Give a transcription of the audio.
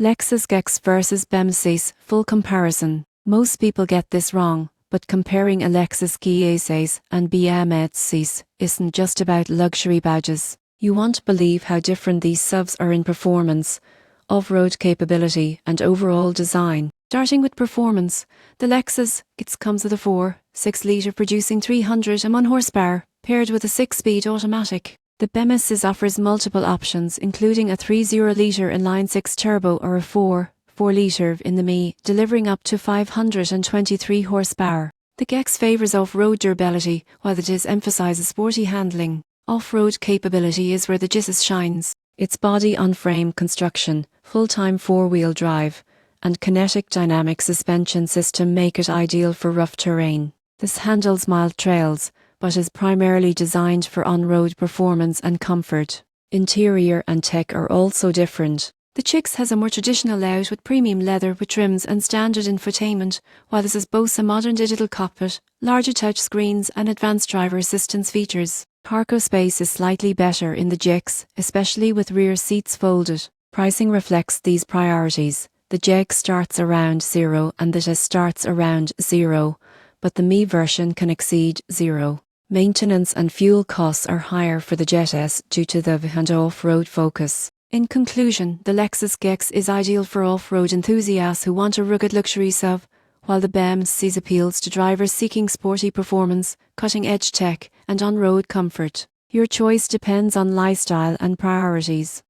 Lexus GX versus BMW's full comparison. Most people get this wrong, but comparing a Lexus GX and BMW's isn't just about luxury badges. You won't believe how different these SUVs are in performance, off-road capability and overall design. Starting with performance, the Lexus GX comes with a 4.6 litre producing 301 horsepower, paired with a 6-speed automatic. The BMW's offers multiple options, including a 3.0 litre inline-6 turbo or a 4 litre in the ME, delivering up to 523 horsepower. The GX favours off-road durability, while the GX emphasises sporty handling. Off-road capability is where the GX shines. Its body-on-frame construction, full-time four-wheel drive, and kinetic dynamic suspension system make it ideal for rough terrain. This handles mild trails, but is primarily designed for on-road performance and comfort. Interior and tech are also different. The GX has a more traditional layout with premium leather with trims and standard infotainment, while this boasts a modern digital cockpit, larger touchscreens and advanced driver assistance features. Cargo space is slightly better in the GX, especially with rear seats folded. Pricing reflects these priorities. The GX starts around $0 and the GX starts around $0, but the ME version can exceed $0. Maintenance and fuel costs are higher for the GX due to the and off-road focus. In conclusion, the Lexus GX is ideal for off-road enthusiasts who want a rugged luxury SUV, while the BMW's appeals to drivers seeking sporty performance, cutting-edge tech, and on-road comfort. Your choice depends on lifestyle and priorities.